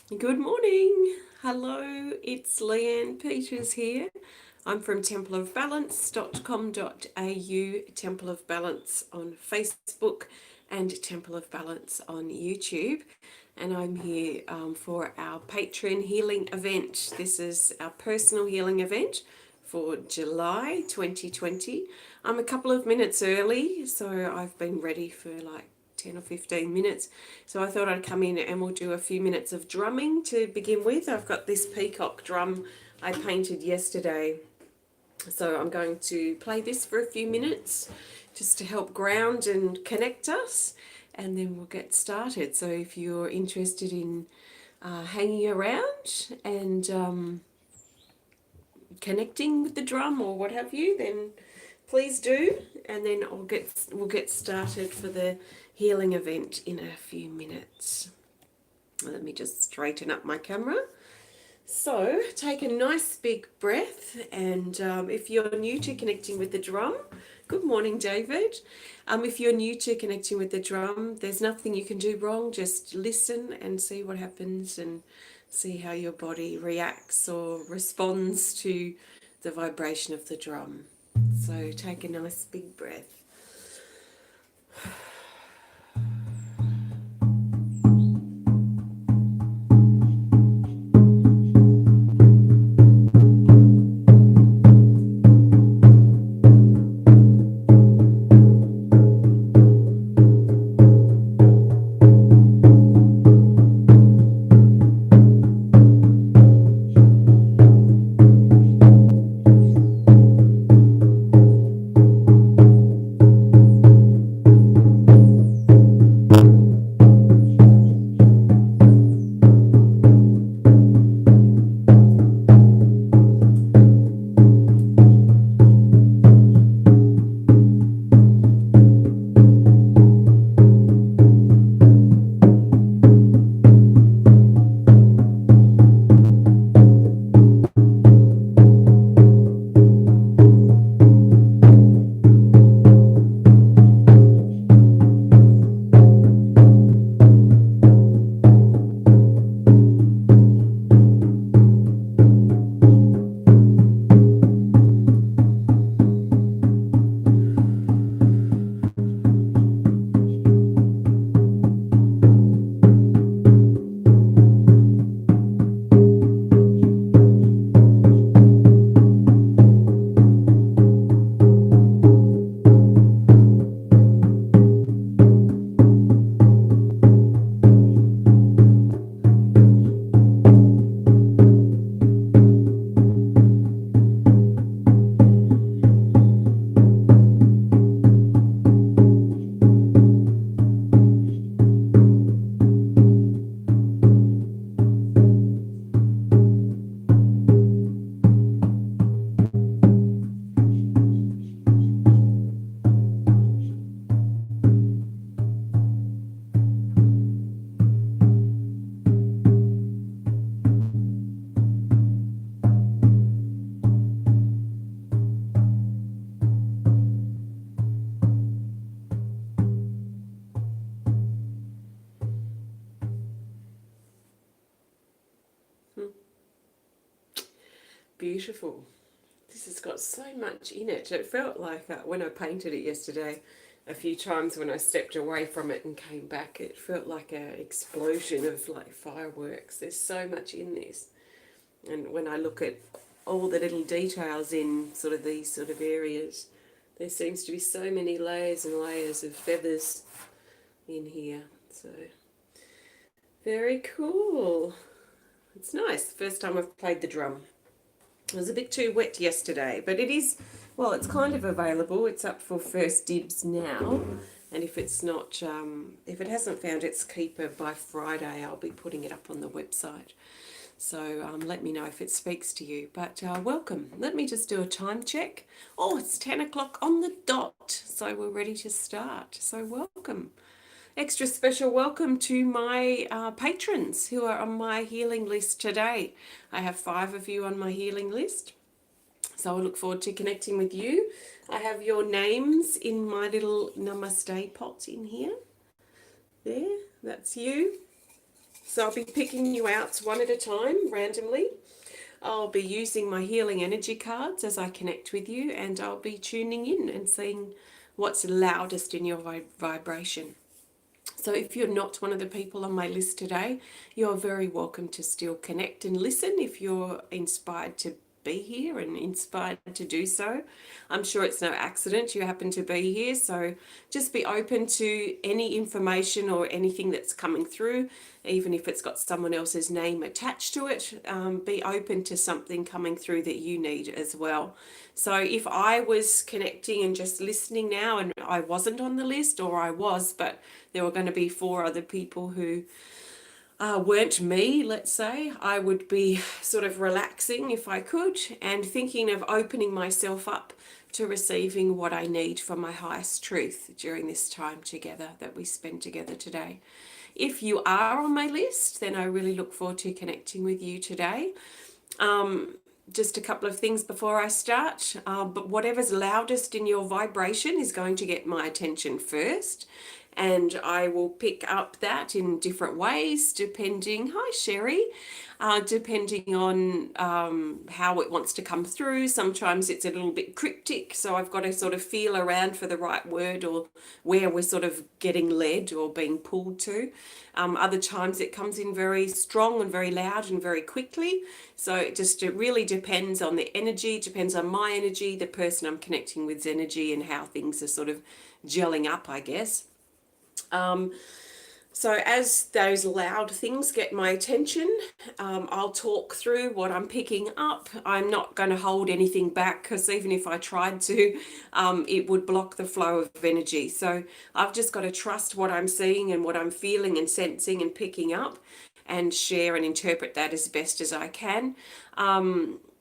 Good morning. Hello, it's Leanne Peters here. I'm from templeofbalance.com.au, Temple of Balance on Facebook, and Temple of Balance on YouTube. And I'm here for our Patron healing event. This is our personal healing event for July 2020. I'm a couple of minutes early, so I've been ready for like 10 or 15 minutes. So I thought I'd come in and we'll do a few minutes of drumming to begin with. I've got this peacock drum I painted yesterday. So I'm going to play this for a few minutes just to help ground and connect us, and then we'll get started. So if you're interested in hanging around and connecting with the drum or what have you, then please do, and then we'll get started for the healing event in a few minutes. Let me just straighten up my camera. So take a nice big breath, and if you're new to connecting with the drum, good morning, David. If you're new to connecting with the drum, there's nothing you can do wrong. Just listen and see what happens and see how your body reacts or responds to the vibration of the drum. So take a nice big breath. Beautiful. This has got so much in it. It felt like when I painted it yesterday, a few times when I stepped away from it and came back, it felt like an explosion of like fireworks. There's so much in this. And when I look at all the little details in sort of these sort of areas, there seems to be so many layers and layers of feathers in here. So very cool. It's nice. First time I've played the drum. It was a bit too wet yesterday, but it is, well, it's kind of available. It's up for first dibs now. And if it's not, if it hasn't found its keeper by Friday, I'll be putting it up on the website. So let me know if it speaks to you. But welcome. Let me just do a time check. Oh, it's 10 o'clock on the dot. So we're ready to start. So welcome. Extra special welcome to my patrons who are on my healing list today. I have 5 of you on my healing list, so I look forward to connecting with you. I have your names in my little namaste pot in here. There, that's you. So I'll be picking you out one at a time, randomly. I'll be using my healing energy cards as I connect with you, and I'll be tuning in and seeing what's loudest in your vibration. So if you're not one of the people on my list today, you're very welcome to still connect and listen if you're inspired to be here and inspired to do so. I'm sure it's no accident you happen to be here, so just be open to any information or anything that's coming through, even if it's got someone else's name attached to it. Be open to something coming through that you need as well. So if I was connecting and just listening now and I wasn't on the list, or I was, but there were going to be 4 other people who weren't me, let's say, I would be sort of relaxing if I could and thinking of opening myself up to receiving what I need from my highest truth during this time together that we spend together today. If you are on my list, then I really look forward to connecting with you today. Just a couple of things before I start, but whatever's loudest in your vibration is going to get my attention first, and I will pick up that in different ways depending, hi Sherry, depending on how it wants to come through. Sometimes it's a little bit cryptic, so I've got to sort of feel around for the right word or where we're sort of getting led or being pulled to. Other times it comes in very strong and very loud and very quickly. So it really depends on the energy, depends on my energy, the person I'm connecting with's energy, and how things are sort of gelling up, I guess. So as those loud things get my attention, I'll talk through what I'm picking up. I'm not going to hold anything back, because even if I tried to, it would block the flow of energy. So I've just got to trust what I'm seeing and what I'm feeling and sensing and picking up, and share and interpret that as best as I can.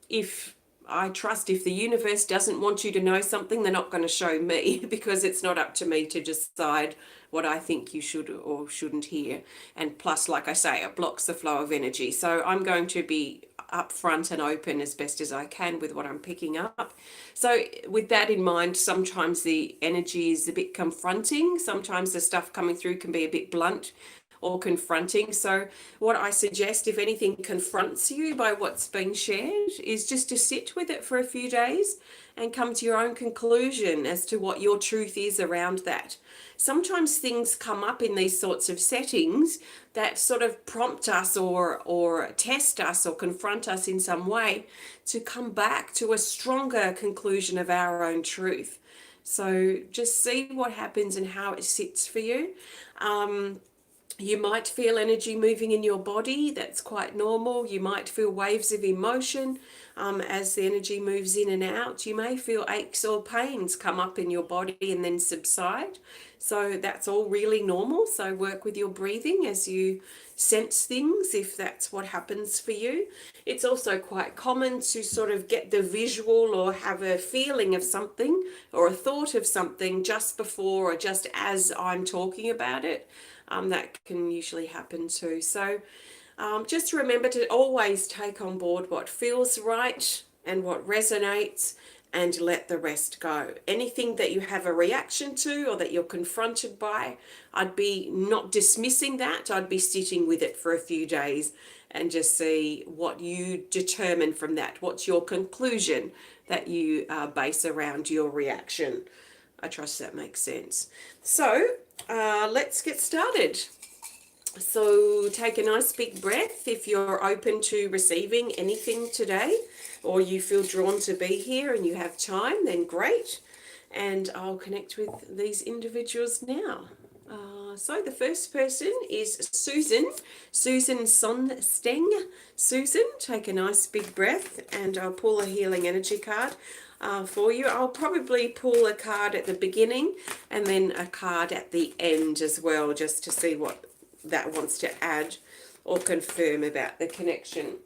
If the universe doesn't want you to know something, they're not going to show me, because it's not up to me to decide what I think you should or shouldn't hear. And plus, like I say, it blocks the flow of energy. So I'm going to be upfront and open as best as I can with what I'm picking up. So with that in mind, sometimes the energy is a bit confronting. Sometimes the stuff coming through can be a bit blunt or confronting. So what I suggest, if anything confronts you by what's being shared, is just to sit with it for a few days and come to your own conclusion as to what your truth is around that. Sometimes things come up in these sorts of settings that sort of prompt us or test us or confront us in some way to come back to a stronger conclusion of our own truth. So just see what happens and how it sits for you. You might feel energy moving in your body. That's quite normal. You might feel waves of emotion as the energy moves in and out. You may feel aches or pains come up in your body and then subside. So that's all really normal. So work with your breathing as you sense things, if that's what happens for you. It's also quite common to sort of get the visual or have a feeling of something or a thought of something just before or just as I'm talking about it. That can usually happen too. So just remember to always take on board what feels right and what resonates, and let the rest go. Anything that you have a reaction to or that you're confronted by, I'd be not dismissing that. I'd be sitting with it for a few days and just see what you determine from that. What's your conclusion that you base around your reaction? I trust that makes sense. So let's get started. So take a nice big breath if you're open to receiving anything today, or you feel drawn to be here and you have time, then great. And I'll connect with these individuals now. So the first person is Susan Sonsteng. Susan, take a nice big breath, and I'll pull a healing energy card for you. I'll probably pull a card at the beginning and then a card at the end as well, just to see what that wants to add or confirm about the connection.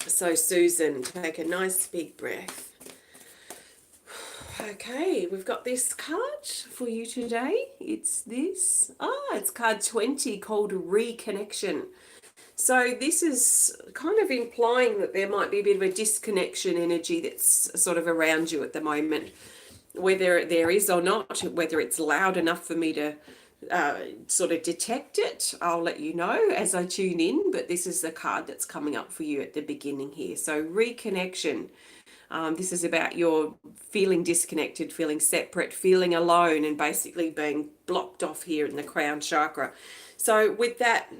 So Susan, take a nice big breath. Okay, we've got this card for you today. It's this. It's card 20, called Reconnection. So this is kind of implying that there might be a bit of a disconnection energy that's sort of around you at the moment. Whether there is or not, whether it's loud enough for me to sort of detect it, I'll let you know as I tune in, but this is the card that's coming up for you at the beginning here. So reconnection. This is about your feeling disconnected, feeling separate, feeling alone, and basically being blocked off here in the crown chakra. So with that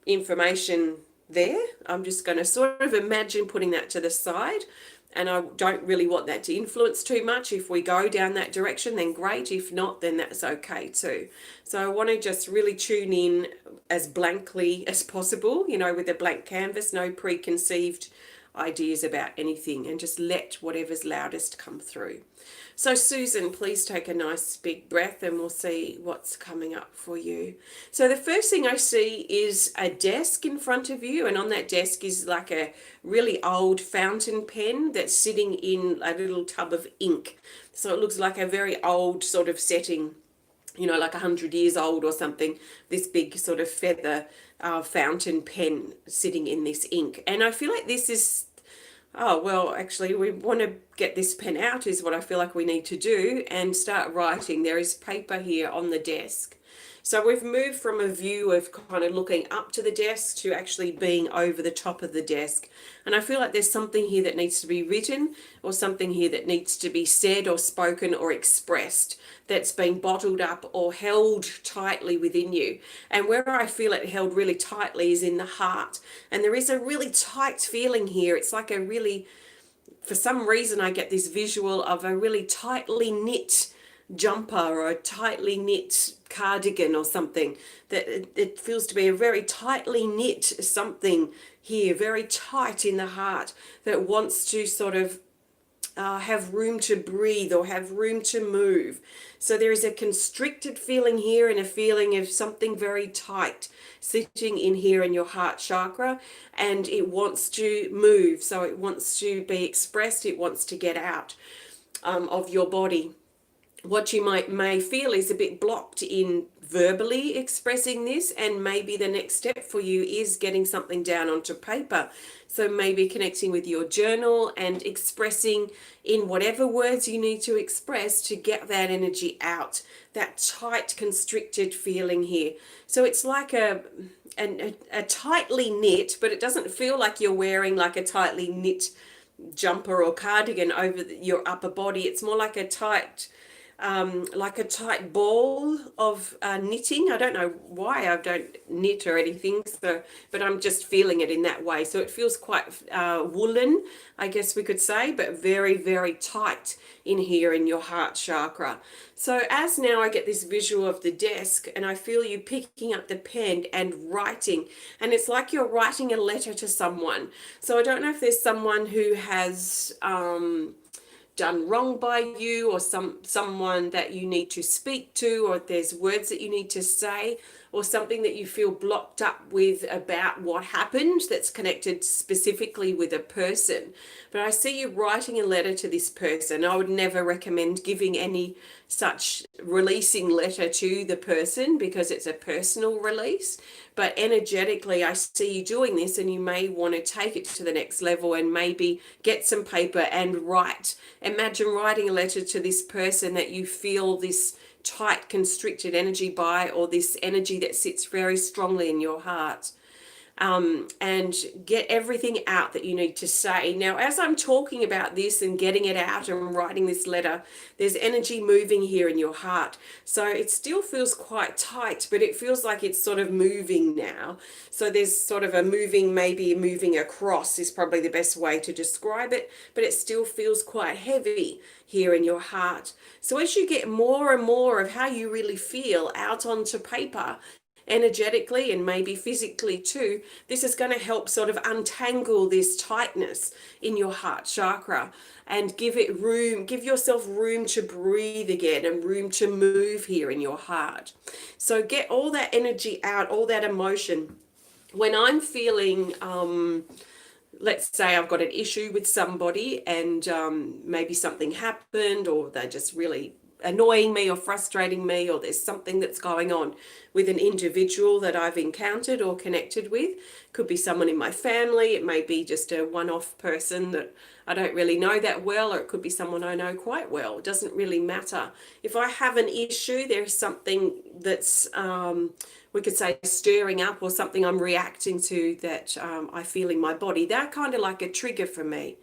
information there, I'm just going to sort of imagine putting that to the side. And I don't really want that to influence too much. If we go down that direction, then great. If not, then that's okay too. So I want to just really tune in as blankly as possible, you know, with a blank canvas, no preconceived ideas about anything, and just let whatever's loudest come through. So Susan, please take a nice big breath and we'll see what's coming up for you. So the first thing I see is a desk in front of you, and on that desk is like a really old fountain pen that's sitting in a little tub of ink. So it looks like a very old sort of setting, you know, like 100 years old or something, this big sort of feather fountain pen sitting in this ink. And I feel like this is, oh, well, actually, we want to get this pen out is what I feel like we need to do, and start writing. There is paper here on the desk. So we've moved from a view of kind of looking up to the desk to actually being over the top of the desk. And I feel like there's something here that needs to be written, or something here that needs to be said or spoken or expressed, that's been bottled up or held tightly within you. And where I feel it held really tightly is in the heart. And there is a really tight feeling here. It's like a really, for some reason, I get this visual of a really tightly knit jumper or a tightly knit cardigan or something, that it feels to be a very tightly knit something here, very tight in the heart, that wants to sort of have room to breathe or have room to move. So there is a constricted feeling here and a feeling of something very tight sitting in here in your heart chakra, and it wants to move. So it wants to be expressed, it wants to get out of your body. What you may feel is a bit blocked in verbally expressing this, and maybe the next step for you is getting something down onto paper. So maybe connecting with your journal and expressing in whatever words you need to express to get that energy out, that tight constricted feeling here. So it's like a tightly knit, but it doesn't feel like you're wearing like a tightly knit jumper or cardigan over your upper body. It's more like a tight ball of knitting. I don't know why I don't knit or anything, so, but I'm just feeling it in that way. So it feels quite woolen, I guess we could say, but very, very tight in here in your heart chakra. So as now I get this visual of the desk, and I feel you picking up the pen and writing, and it's like you're writing a letter to someone. So I don't know if there's someone who has done wrong by you, or someone that you need to speak to, or if there's words that you need to say, or something that you feel blocked up with about what happened that's connected specifically with a person. But I see you writing a letter to this person. I would never recommend giving any such releasing letter to the person, because it's a personal release. But energetically, I see you doing this, and you may want to take it to the next level and maybe get some paper and write. Imagine writing a letter to this person that you feel this tight constricted energy by, or this energy that sits very strongly in your heart, and get everything out that you need to say. Now, as I'm talking about this and getting it out and writing this letter, there's energy moving here in your heart. So it still feels quite tight, but it feels like it's sort of moving now. So there's sort of a moving, maybe moving across is probably the best way to describe it, but it still feels quite heavy here in your heart. So as you get more and more of how you really feel out onto paper, energetically and maybe physically too, this is going to help sort of untangle this tightness in your heart chakra and give it room, give yourself room to breathe again and room to move here in your heart. So get all that energy out, all that emotion. When I'm feeling, let's say I've got an issue with somebody, and maybe something happened, or they're just really annoying me or frustrating me, or there's something that's going on with an individual that I've encountered or connected with. Could be someone in my family, it may be just a one-off person that I don't really know that well, or it could be someone I know quite well. It doesn't really matter. If I have an issue, there's something that's we could say stirring up, or something I'm reacting to that I feel in my body. They're kind of like a trigger for me.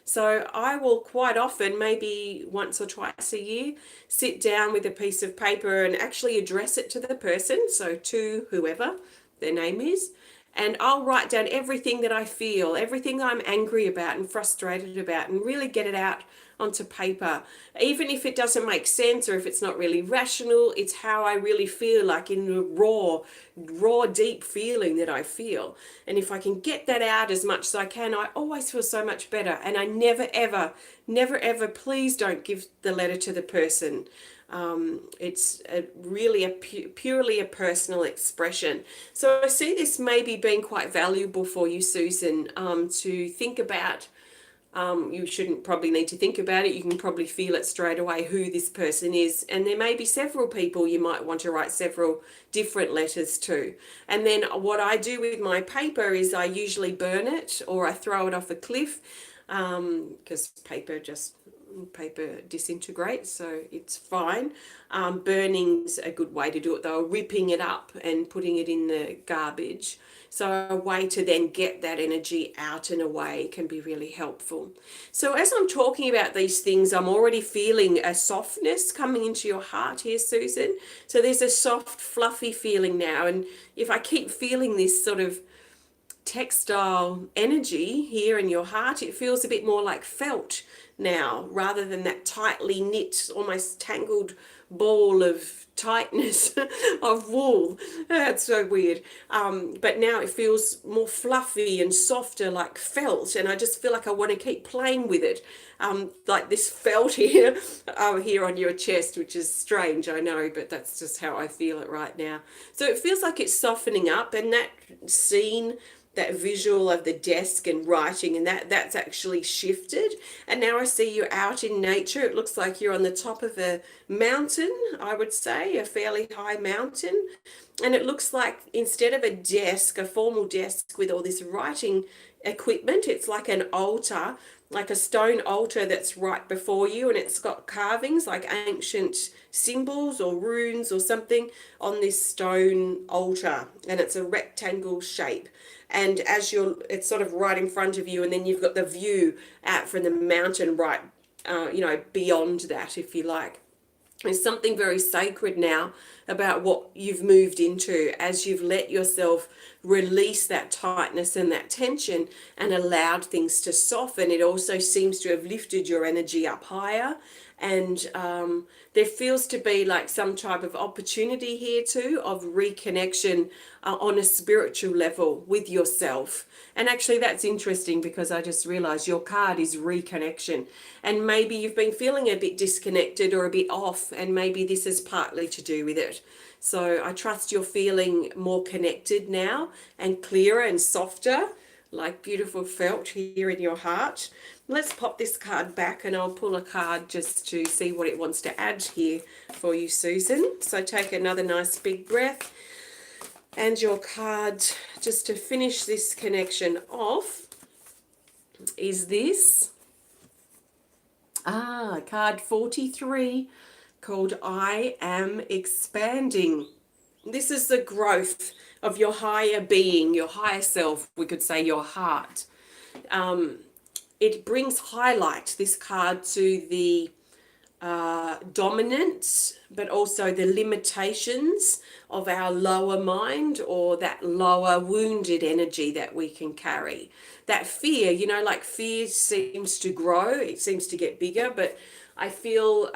So I will quite often, maybe once or twice a year, sit down with a piece of paper and actually address it to the person, so to whoever their name is, and I'll write down everything that I feel, everything I'm angry about and frustrated about, and really get it out onto paper. Even if it doesn't make sense, or if it's not really rational, it's how I really feel, like in the raw, deep feeling that I feel. And if I can get that out as much as I can, I always feel so much better. And I never, ever, please don't give the letter to the person. It's purely a personal expression. So I see this maybe being quite valuable for you, Susan, to think about. You shouldn't probably need to think about it. You can probably feel it straight away who this person is. And there may be several people you might want to write several different letters to. And then what I do with my paper is I usually burn it, or I throw it off a cliff, because paper disintegrates, so it's fine. Burning's a good way to do it though, ripping it up and putting it in the garbage. So a way to then get that energy out and away can be really helpful. So as I'm talking about these things, I'm already feeling a softness coming into your heart here, Susan. So there's a soft, fluffy feeling now. And if I keep feeling this sort of textile energy here in your heart, it feels a bit more like felt now, rather than that tightly knit, almost tangled ball of tightness of wool. That's so weird. But now it feels more fluffy and softer, like felt, and I just feel like I want to keep playing with it. Like this felt here, here on your chest, which is strange, I know, but that's just how I feel it right now. So it feels like it's softening up, and that scene, that visual of the desk and writing, and that's actually shifted. And now I see you out in nature. It looks like you're on the top of a mountain, I would say, a fairly high mountain. And it looks like instead of a desk, a formal desk with all this writing equipment, it's like an altar, like a stone altar that's right before you, and it's got carvings like ancient symbols or runes or something on this stone altar, and it's a rectangle shape. And as it's sort of right in front of you, and then you've got the view out from the mountain right, beyond that, if you like. There's something very sacred now about what you've moved into as you've let yourself release that tightness and that tension and allowed things to soften. It also seems to have lifted your energy up higher, and there feels to be like some type of opportunity here too of reconnection on a spiritual level with yourself. And actually that's interesting, because I just realized your card is reconnection, and maybe you've been feeling a bit disconnected or a bit off, and maybe this is partly to do with it. So I trust you're feeling more connected now, and clearer and softer, like beautiful felt here in your heart. Let's pop this card back, and I'll pull a card just to see what it wants to add here for you, Susan. So take another nice big breath. And your card, just to finish this connection off, is this. Card 43, called I Am Expanding. This is the growth of your higher being, your higher self, we could say your heart. It brings highlight, this card, to the dominance, but also the limitations of our lower mind, or that lower wounded energy that we can carry. That fear, like fear seems to grow, it seems to get bigger, but I feel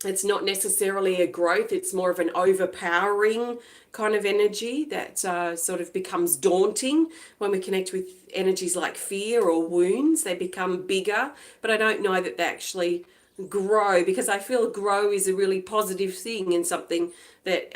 it's not necessarily a growth, it's more of an overpowering kind of energy that sort of becomes daunting when we connect with energies like fear or wounds. They become bigger, but I don't know that they actually grow, because I feel grow is a really positive thing and something that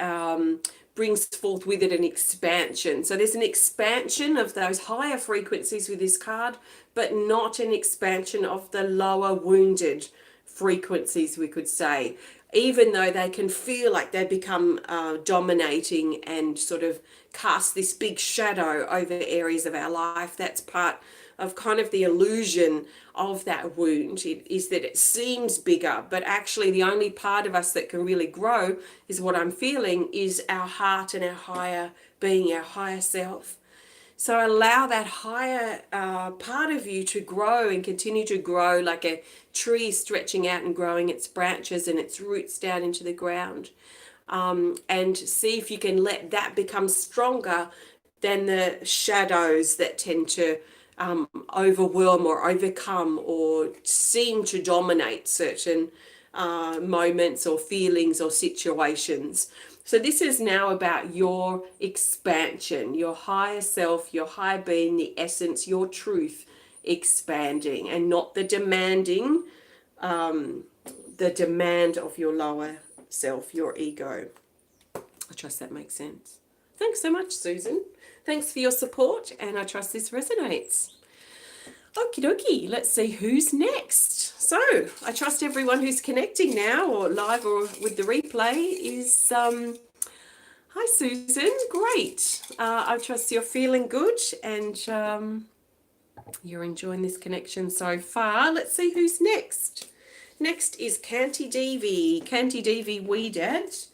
brings forth with it an expansion. So there's an expansion of those higher frequencies with this card, but not an expansion of the lower wounded frequencies, we could say, even though they can feel like they become dominating and sort of cast this big shadow over areas of our life. That's part of kind of the illusion of that wound, is that it seems bigger, but actually the only part of us that can really grow, is what I'm feeling, is our heart and our higher being, our higher self. So allow that higher part of you to grow and continue to grow like a tree stretching out and growing its branches and its roots down into the ground. And see if you can let that become stronger than the shadows that tend to overwhelm or overcome or seem to dominate certain moments or feelings or situations. So this is now about your expansion, your higher self, your higher being, the essence, your truth expanding, and not the demanding, the demand of your lower self, your ego. I trust that makes sense. Thanks so much, Susan. Thanks for your support, and I trust this resonates. Okie dokie, let's see who's next. So I trust everyone who's connecting now, or live or with the replay, is hi Susan, great. I trust you're feeling good and you're enjoying this connection so far. Let's see who's next. Next is KantiDevi Wedad.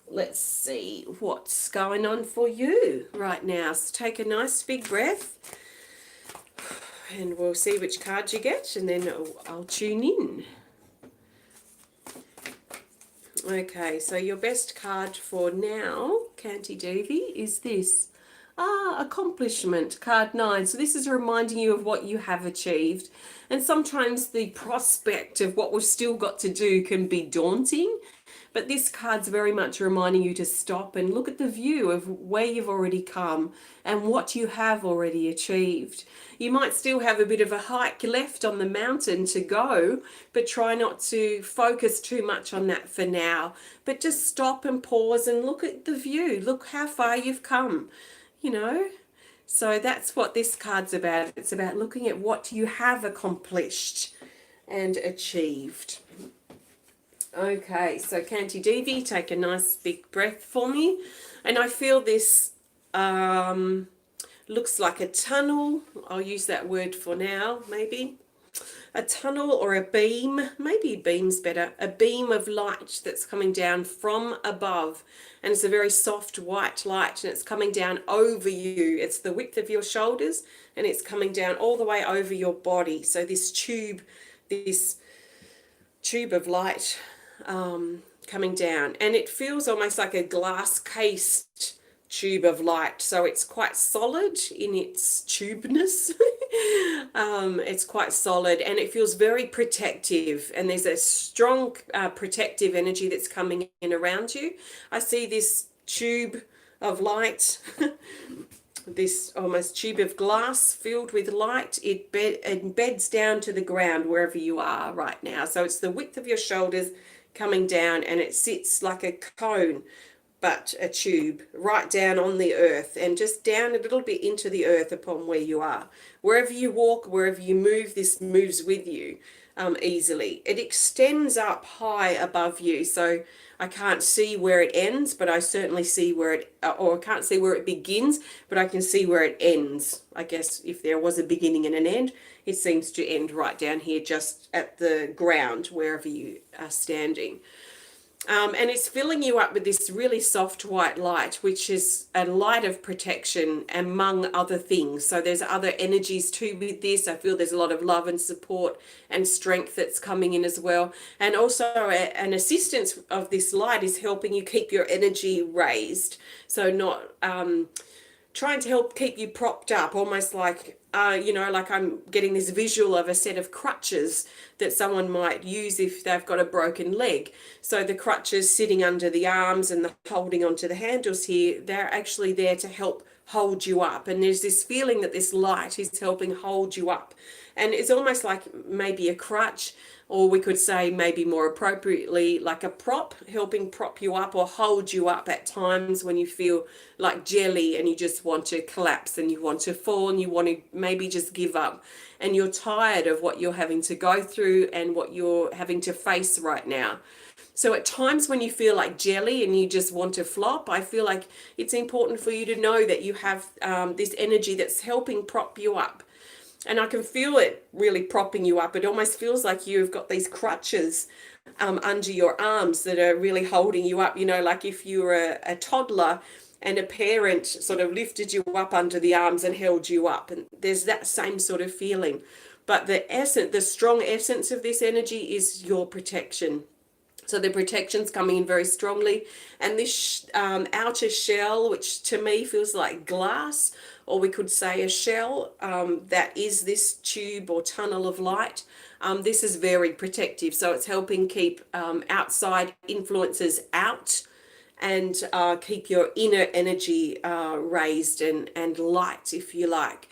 Let's see what's going on for you right now. So take a nice big breath and we'll see which card you get, and then I'll tune in. Okay, so your best card for now, KantiDevi, is this. Accomplishment, card 9. So this is reminding you of what you have achieved. And sometimes the prospect of what we've still got to do can be daunting. But this card's very much reminding you to stop and look at the view of where you've already come and what you have already achieved. You might still have a bit of a hike left on the mountain to go, but try not to focus too much on that for now. But just stop and pause and look at the view. Look how far you've come, you know. So that's what this card's about. It's about looking at what you have accomplished and achieved. Okay, so KantiDevi, take a nice big breath for me. And I feel this looks like a tunnel. I'll use that word for now, maybe. A tunnel or a beam, maybe a beam's better. A beam of light that's coming down from above. And it's a very soft white light, and it's coming down over you. It's the width of your shoulders, and it's coming down all the way over your body. So this tube of light coming down, and it feels almost like a glass cased tube of light, so it's quite solid in its tubeness. It's quite solid, and it feels very protective, and there's a strong protective energy that's coming in around you. I see this tube of light this almost tube of glass filled with light. It embeds down to the ground wherever you are right now. So it's the width of your shoulders coming down, and it sits like a cone, but a tube right down on the earth, and just down a little bit into the earth upon where you are. Wherever you walk, wherever you move, this moves with you easily. It extends up high above you, so I can't see where it ends, but I certainly see where it, or I can't see where it begins, but I can see where it ends. I guess if there was a beginning and an end, it seems to end right down here, just at the ground, wherever you are standing. And it's filling you up with this really soft white light, which is a light of protection among other things. So there's other energies too with this. I feel there's a lot of love and support and strength that's coming in as well. And also an assistance of this light is helping you keep your energy raised. So not trying to help keep you propped up, almost like, like I'm getting this visual of a set of crutches that someone might use if they've got a broken leg. So the crutches sitting under the arms and the holding onto the handles here, they're actually there to help hold you up. And there's this feeling that this light is helping hold you up. And it's almost like maybe a crutch, or we could say maybe more appropriately like a prop, helping prop you up or hold you up at times when you feel like jelly and you just want to collapse and you want to fall and you want to maybe just give up and you're tired of what you're having to go through and what you're having to face right now. So at times when you feel like jelly and you just want to flop, I feel like it's important for you to know that you have this energy that's helping prop you up. And I can feel it really propping you up. It almost feels like you've got these crutches under your arms that are really holding you up. You know, like if you were a toddler and a parent sort of lifted you up under the arms and held you up. And there's that same sort of feeling. But the strong essence of this energy is your protection. So the protection's coming in very strongly. And this outer shell, which to me feels like glass, or we could say a shell, that is this tube or tunnel of light. This is very protective. So it's helping keep outside influences out and keep your inner energy raised and light, if you like.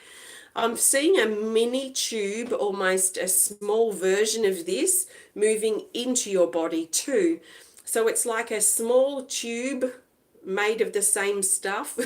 I'm seeing a mini tube, almost a small version of this, moving into your body too. So it's like a small tube made of the same stuff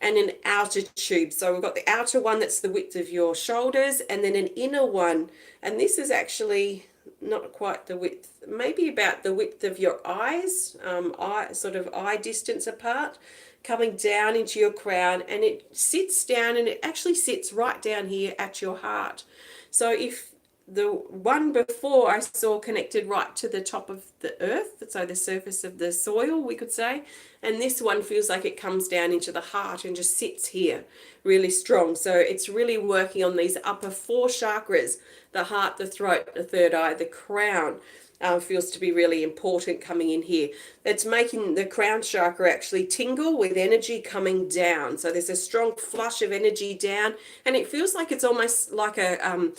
and an outer tube. So we've got the outer one that's the width of your shoulders and then an inner one. And this is actually not quite the width, maybe about the width of your eyes, eye distance apart, coming down into your crown, and it sits down and it actually sits right down here at your heart. So if the one before I saw connected right to the top of the earth, so the surface of the soil, we could say, and this one feels like it comes down into the heart and just sits here really strong. So it's really working on these upper 4 chakras, the heart, the throat, the third eye, the crown. Feels to be really important coming in here. It's making the crown chakra actually tingle with energy coming down. So there's a strong flush of energy down, and it feels like it's almost like a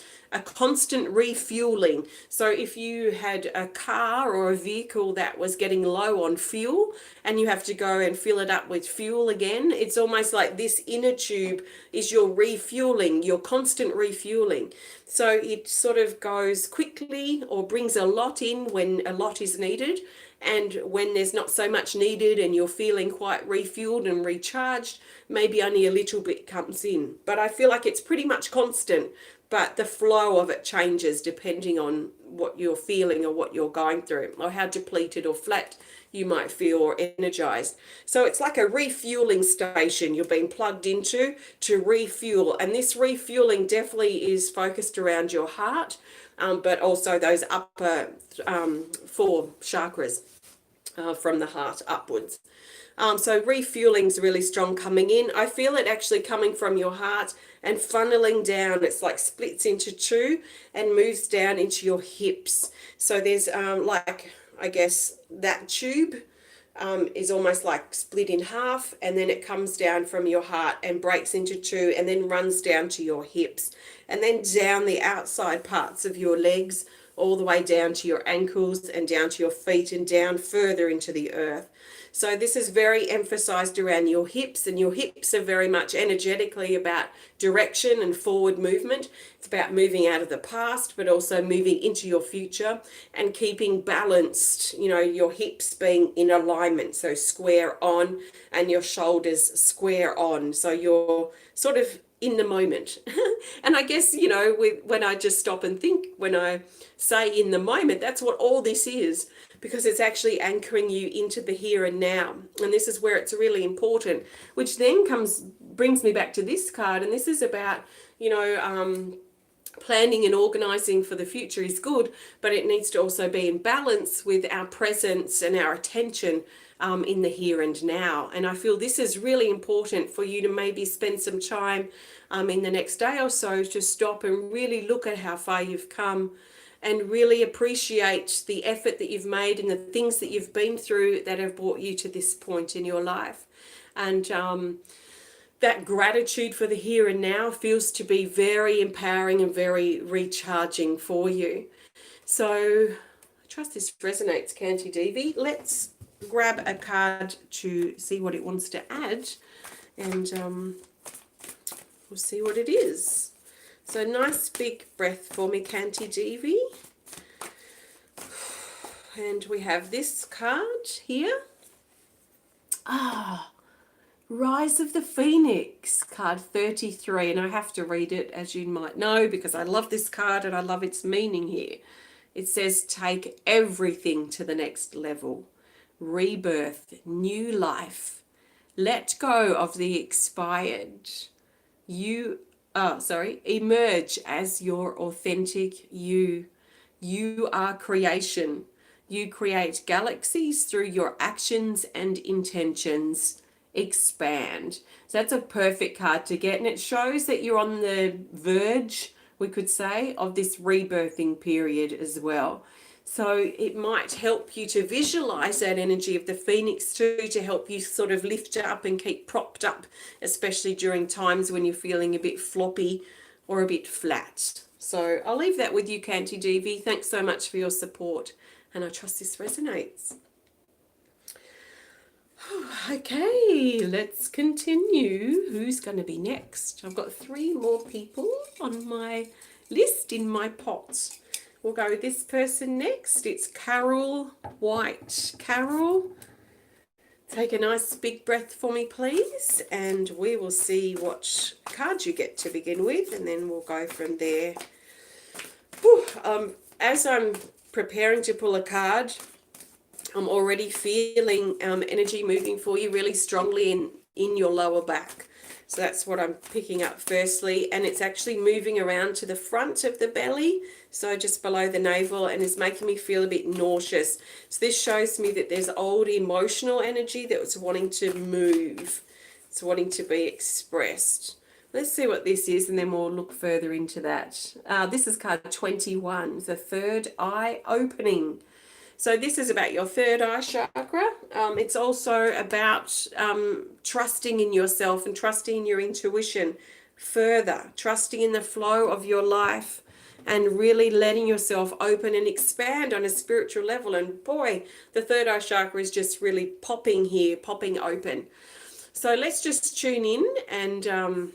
constant refueling. So if you had a car or a vehicle that was getting low on fuel and you have to go and fill it up with fuel again, it's almost like this inner tube is your refueling, your constant refueling. So it sort of goes quickly or brings a lot in when a lot is needed, and when there's not so much needed and you're feeling quite refueled and recharged, maybe only a little bit comes in. But I feel like it's pretty much constant, but the flow of it changes depending on what you're feeling or what you're going through, or how depleted or flat you might feel or energized. So it's like a refueling station you're being plugged into to refuel. And this refueling definitely is focused around your heart, but also those upper 4 chakras from the heart upwards. So refueling is really strong coming in. I feel it actually coming from your heart and funneling down. It's like splits into 2 and moves down into your hips. So there's I guess that tube is almost like split in half, and then it comes down from your heart and breaks into 2 and then runs down to your hips and then down the outside parts of your legs all the way down to your ankles and down to your feet and down further into the earth. So this is very emphasized around your hips, and your hips are very much energetically about direction and forward movement. It's about moving out of the past, but also moving into your future and keeping balanced, your hips being in alignment, so square on, and your shoulders square on. So you're sort of in the moment. And I guess, when I just stop and think, when I say in the moment, that's what all this is, because it's actually anchoring you into the here and now. And this is where it's really important, which then brings me back to this card. And this is about, planning and organizing for the future is good, but it needs to also be in balance with our presence and our attention in the here and now. And I feel this is really important for you to maybe spend some time in the next day or so to stop and really look at how far you've come and really appreciate the effort that you've made and the things that you've been through that have brought you to this point in your life. And that gratitude for the here and now feels to be very empowering and very recharging for you. So I trust this resonates, KantiDevi. Let's grab a card to see what it wants to add, and we'll see what it is. So nice big breath for me, KantiDevi. And we have this card here. Rise of the Phoenix, card 33. And I have to read it, as you might know, because I love this card and I love its meaning here. It says, take everything to the next level. Rebirth, new life. Let go of the expired. Emerge as your authentic you. You are creation. You create galaxies through your actions and intentions. Expand. So that's a perfect card to get, and it shows that you're on the verge, we could say, of this rebirthing period as well. So it might help you to visualize that energy of the phoenix too, to help you sort of lift up and keep propped up, especially during times when you're feeling a bit floppy or a bit flat. So I'll leave that with you, KantiDevi. Thanks so much for your support, and I trust this resonates. Okay, let's continue. Who's going to be next? I've got 3 more people on my list in my pot. We'll go with this person next. It's Carol White. Carol, take a nice big breath for me, please, and we will see what card you get to begin with, and then we'll go from there. As I'm preparing to pull a card, I'm already feeling energy moving for you really strongly in your lower back. So that's what I'm picking up firstly, and it's actually moving around to the front of the belly, so just below the navel, and is making me feel a bit nauseous. So this shows me that there's old emotional energy that's wanting to move. It's wanting to be expressed. Let's see what this is, and then we'll look further into that. This is card 21, the third eye opening. So this is about your third eye chakra. It's also about trusting in yourself and trusting in your intuition further, trusting in the flow of your life and really letting yourself open and expand on a spiritual level. And boy, the third eye chakra is just really popping here, popping open. So let's just tune in and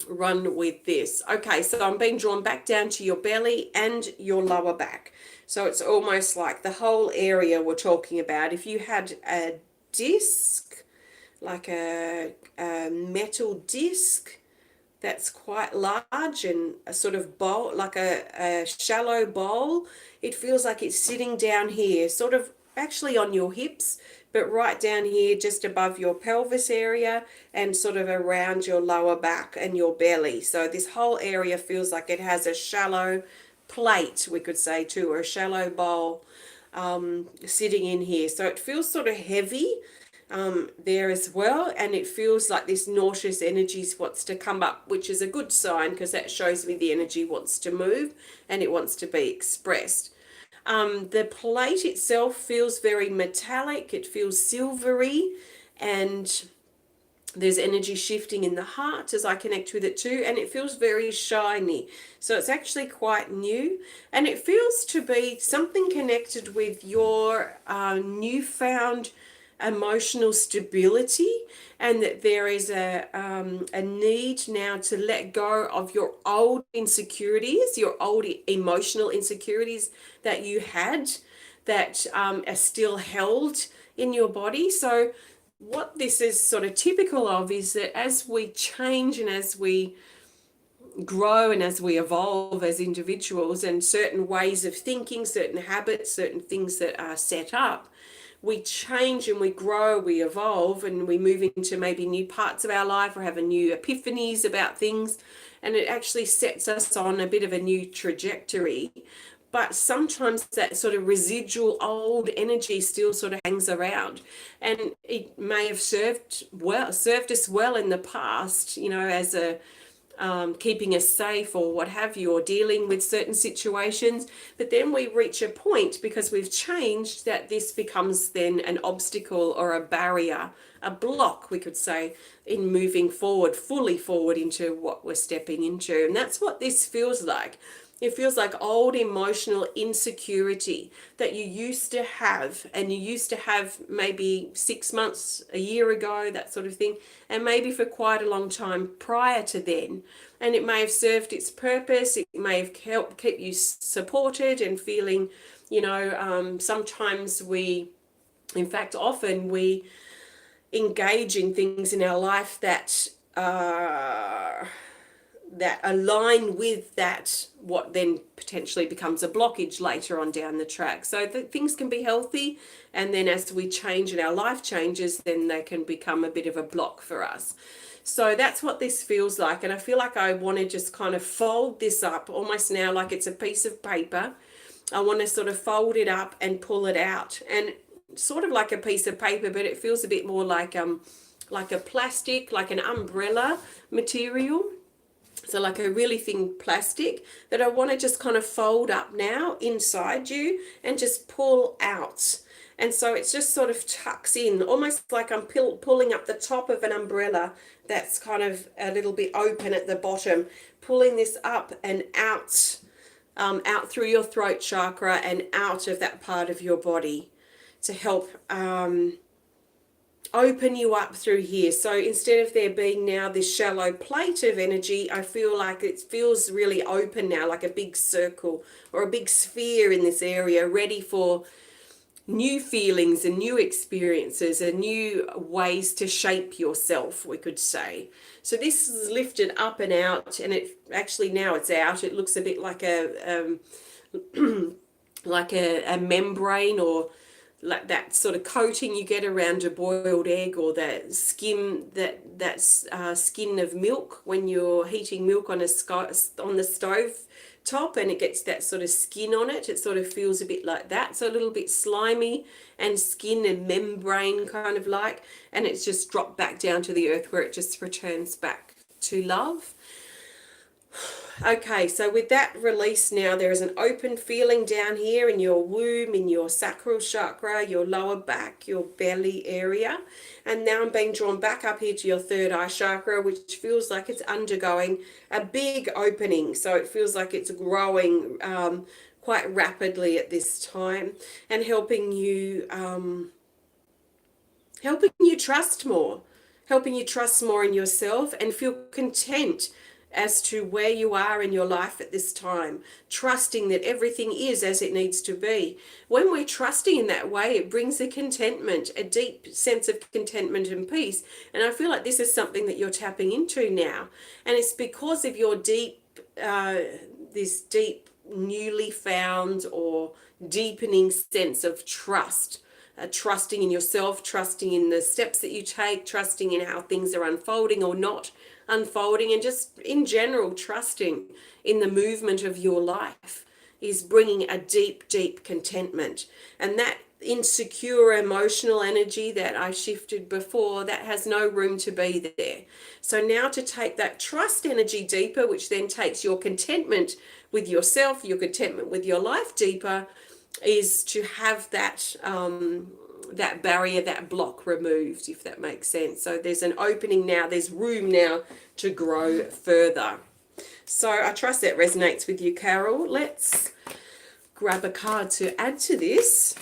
run with this. Okay, so I'm being drawn back down to your belly and your lower back. So it's almost like the whole area we're talking about. If you had a disc, like a metal disc that's quite large and a sort of bowl, like a shallow bowl, it feels like it's sitting down here, sort of actually on your hips, but right down here just above your pelvis area and sort of around your lower back and your belly. So this whole area feels like it has a shallow plate, we could say too, or a shallow bowl sitting in here. So it feels sort of heavy there as well, and it feels like this nauseous energy wants to come up, which is a good sign because that shows me the energy wants to move and it wants to be expressed. The plate itself feels very metallic, it feels silvery, and there's energy shifting in the heart as I connect with it too, and it feels very shiny. So it's actually quite new, and it feels to be something connected with your newfound emotional stability, and that there is a need now to let go of your old insecurities, your old emotional insecurities that you had that are still held in your body. So what this is sort of typical of is that as we change and as we grow and as we evolve as individuals, and certain ways of thinking, certain habits, certain things that are set up, we change and we grow, we evolve, and we move into maybe new parts of our life or have a new epiphanies about things, and it actually sets us on a bit of a new trajectory. But sometimes that sort of residual old energy still sort of hangs around, and it may have served us well in the past, you know, as a keeping us safe or what have you, or dealing with certain situations. But then we reach a point, because we've changed, that this becomes then an obstacle or a barrier, a block, we could say, in moving forward, fully forward into what we're stepping into. And that's what this feels like. It feels like old emotional insecurity that you used to have, and you used to have maybe 6 months, a year ago, that sort of thing, and maybe for quite a long time prior to then. And it may have served its purpose. It may have helped keep you supported and feeling, sometimes in fact, often we engage in things in our life that align with that, what then potentially becomes a blockage later on down the track. So that things can be healthy, and then as we change and our life changes, then they can become a bit of a block for us. So that's what this feels like. And I feel like I want to just kind of fold this up almost now like it's a piece of paper. I want to sort of fold it up and pull it out, and sort of like a piece of paper, but it feels a bit more like a plastic, like an umbrella material. So like a really thin plastic that I want to just kind of fold up now inside you and just pull out. And so it's just sort of tucks in, almost like I'm pulling up the top of an umbrella that's kind of a little bit open at the bottom, pulling this up and out, out through your throat chakra and out of that part of your body to help open you up through here. So instead of there being now this shallow plate of energy, I feel like it feels really open now, like a big circle or a big sphere in this area, ready for new feelings and new experiences and new ways to shape yourself, we could say. So this is lifted up and out, and it actually, now it's out, it looks a bit like a like a membrane, or like that sort of coating you get around a boiled egg, or that skin, that's skin of milk when you're heating milk on the stove top, and it gets that sort of skin on it. It sort of feels a bit like that, so a little bit slimy and skin and membrane kind of like, and it's just dropped back down to the earth where it just returns back to love. Okay, so with that release now, there is an open feeling down here in your womb, in your sacral chakra, your lower back, your belly area. And now I'm being drawn back up here to your third eye chakra, which feels like it's undergoing a big opening. So it feels like it's growing quite rapidly at this time, and helping you trust more, in yourself and feel content as to where you are in your life at this time, trusting that everything is as it needs to be. When we're trusting in that way, it brings a contentment, a deep sense of contentment and peace. And I feel like this is something that you're tapping into now. And it's because of your this deep, newly found or deepening sense of trust. Trusting in yourself, trusting in the steps that you take, trusting in how things are unfolding or not unfolding, and just in general trusting in the movement of your life is bringing a deep, deep contentment. And that insecure emotional energy that I shifted before, that has no room to be there. So now to take that trust energy deeper, which then takes your contentment with yourself, your contentment with your life deeper, is to have that that barrier, that block removed, if that makes sense. So there's an opening now, there's room now to grow further. So I trust that resonates with you, Carol. Let's grab a card to add to this.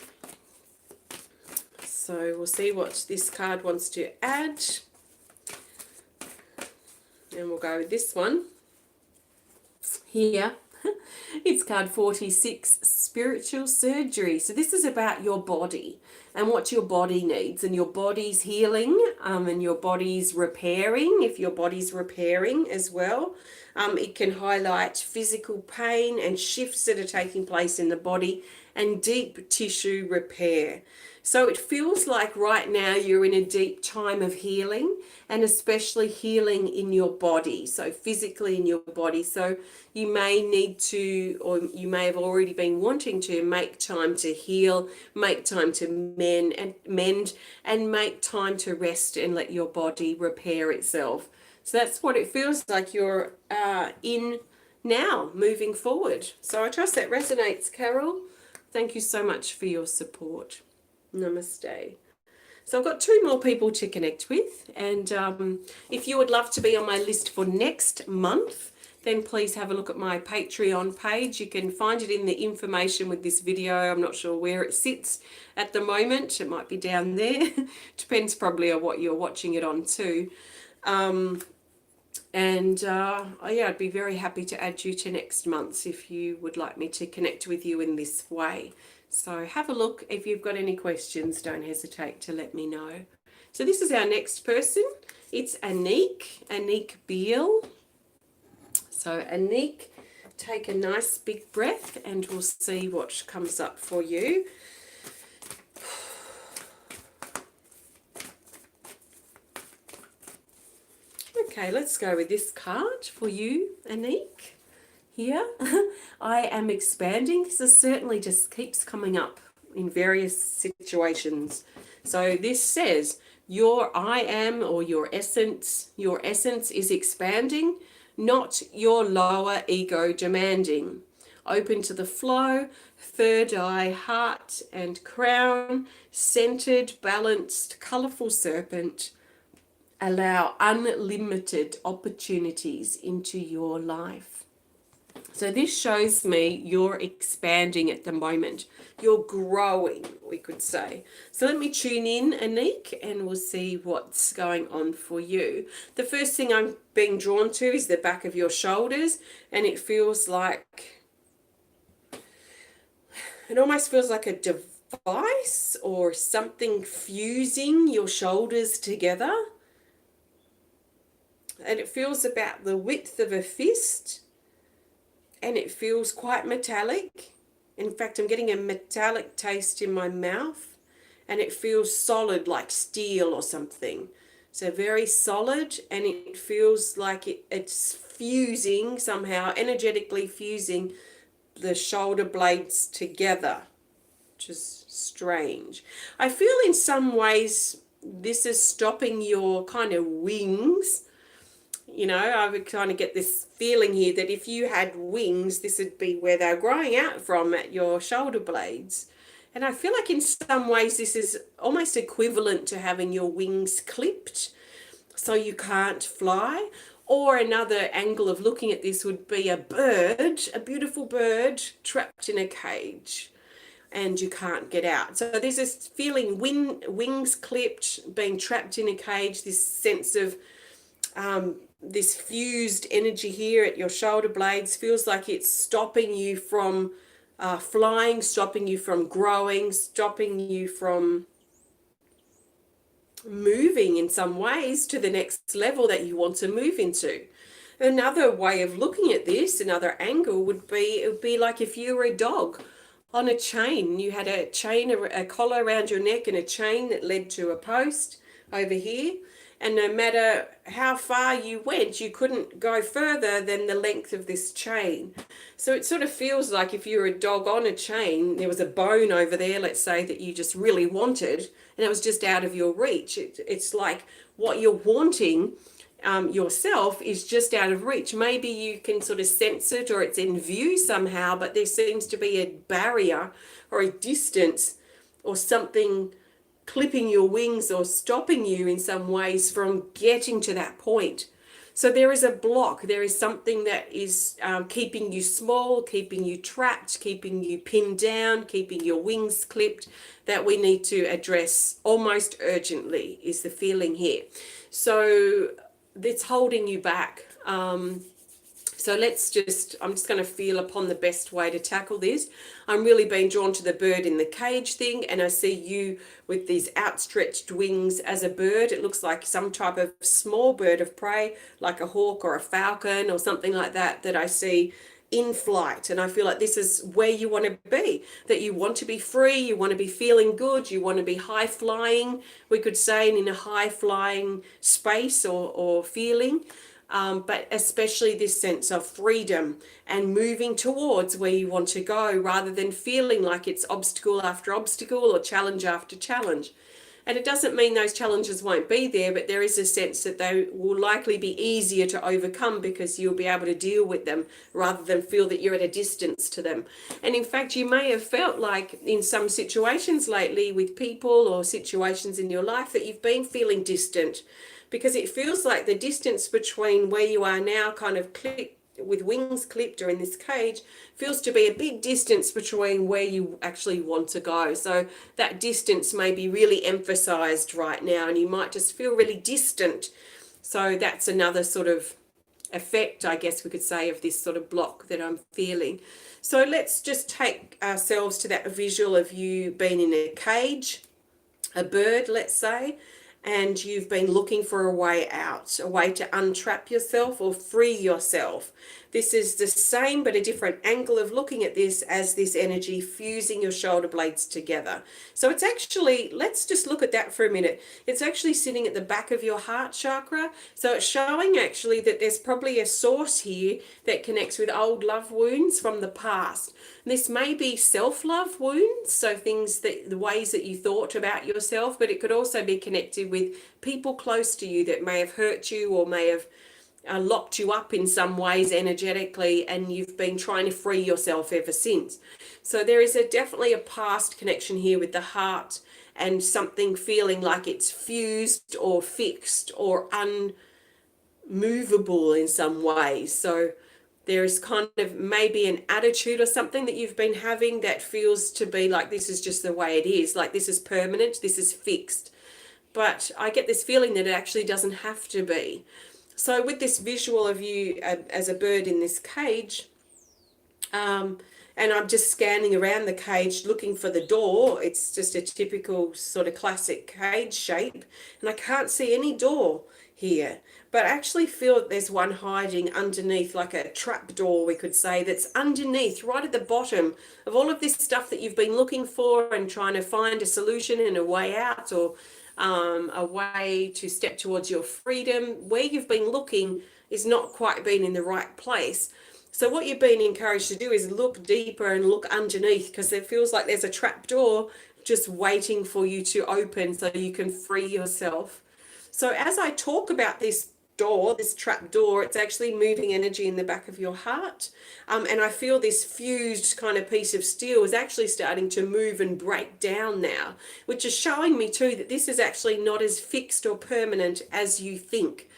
So we'll see what this card wants to add. And we'll go with this one here. It's card 46, Spiritual Surgery. So this is about your body and what your body needs, and your body's healing, and your body's repairing, if your body's repairing as well. It can highlight physical pain and shifts that are taking place in the body, and deep tissue repair. So it feels like right now you're in a deep time of healing, and especially healing in your body, so physically in your body. So you may need to, or you may have already been wanting to, make time to heal, make time to mend, and make time to rest and let your body repair itself. So that's what it feels like you're in now, moving forward. So I trust that resonates, Carol. Thank you so much for your support. Namaste. So I've got 2 more people to connect with, and if you would love to be on my list for next month, then please have a look at my Patreon page. You can find it in the information with this video. I'm not sure where it sits at the moment. It might be down there. Depends probably on what you're watching it on too. Yeah, I'd be very happy to add you to next month's if you would like me to connect with you in this way. So have a look. If you've got any questions, don't hesitate to let me know. So this is our next person. It's Annick Beal. So Annick, take a nice big breath and we'll see what comes up for you. Okay, let's go with this card for you, Annick. Here, I am expanding. This certainly just keeps coming up in various situations. So this says, your I am or your essence is expanding, not your lower ego demanding. Open to the flow, third eye, heart and crown, centered, balanced, colorful serpent. Allow unlimited opportunities into your life. So this shows me you're expanding at the moment. You're growing, we could say. So let me tune in, Annick, and we'll see what's going on for you. The first thing I'm being drawn to is the back of your shoulders, and it almost feels like a device or something fusing your shoulders together. And it feels about the width of a fist. And it feels quite metallic. In fact, I'm getting a metallic taste in my mouth. And it feels solid like steel or something. So very solid, and it feels like it's fusing somehow, energetically fusing the shoulder blades together, which is strange. I feel in some ways this is stopping your kind of wings. You know, I would kind of get this feeling here that if you had wings, this would be where they're growing out from, at your shoulder blades. And I feel like in some ways this is almost equivalent to having your wings clipped so you can't fly. Or another angle of looking at this would be a bird, a beautiful bird trapped in a cage and you can't get out. So there's this feeling, wings clipped, being trapped in a cage, this sense of this fused energy here at your shoulder blades feels like it's stopping you from flying, stopping you from growing, stopping you from moving in some ways to the next level that you want to move into. Another way of looking at this, another angle would be, it would be like if you were a dog on a chain. You had a chain, a collar around your neck and a chain that led to a post over here. And no matter how far you went, you couldn't go further than the length of this chain. So it sort of feels like if you were a dog on a chain, there was a bone over there, let's say, that you just really wanted, and it was just out of your reach. It's like what you're wanting yourself is just out of reach. Maybe you can sort of sense it or it's in view somehow, but there seems to be a barrier or a distance or something clipping your wings or stopping you in some ways from getting to that point. So there is a block, there is something that is keeping you small, keeping you trapped, keeping you pinned down, keeping your wings clipped, that we need to address almost urgently, is the feeling here. So it's holding you back. So I'm just going to feel upon the best way to tackle this. I'm really being drawn to the bird in the cage thing, and I see you with these outstretched wings as a bird. It looks like some type of small bird of prey, like a hawk or a falcon or something like that, that I see in flight. And I feel like this is where you want to be, that you want to be free, you want to be feeling good, you want to be high flying, we could say, in a high flying space or feeling. But especially this sense of freedom and moving towards where you want to go, rather than feeling like it's obstacle after obstacle or challenge after challenge. And it doesn't mean those challenges won't be there, but there is a sense that they will likely be easier to overcome because you'll be able to deal with them rather than feel that you're at a distance to them. And in fact, you may have felt like in some situations lately with people or situations in your life that you've been feeling distant, because it feels like the distance between where you are now kind of with wings clipped or in this cage, feels to be a big distance between where you actually want to go. So that distance may be really emphasized right now, and you might just feel really distant. So that's another sort of effect, I guess we could say, of this sort of block that I'm feeling. So let's just take ourselves to that visual of you being in a cage, a bird, let's say, and you've been looking for a way out, a way to untrap yourself or free yourself. This is the same but a different angle of looking at this as this energy fusing your shoulder blades together. So it's actually, let's just look at that for a minute. It's actually sitting at the back of your heart chakra. So it's showing actually that there's probably a source here that connects with old love wounds from the past. This may be self-love wounds, so things that the ways that you thought about yourself, but it could also be connected with people close to you that may have hurt you or may have locked you up in some ways energetically, and you've been trying to free yourself ever since. So there is definitely a past connection here with the heart and something feeling like it's fused or fixed or unmovable in some ways. So there is kind of maybe an attitude or something that you've been having that feels to be like this is just the way it is, like this is permanent, this is fixed. But I get this feeling that it actually doesn't have to be. So with this visual of you as a bird in this cage, and I'm just scanning around the cage looking for the door. It's just a typical sort of classic cage shape, and I can't see any door here, but I actually feel that there's one hiding underneath, like a trap door, we could say, that's underneath, right at the bottom of all of this stuff that you've been looking for and trying to find a solution and a way out, or a way to step towards your freedom. Where you've been looking is not quite been in the right place. So what you've been encouraged to do is look deeper and look underneath, because it feels like there's a trap door just waiting for you to open so you can free yourself. So as I talk about this door, this trap door, it's actually moving energy in the back of your heart. And I feel this fused kind of piece of steel is actually starting to move and break down now, which is showing me too that this is actually not as fixed or permanent as you think.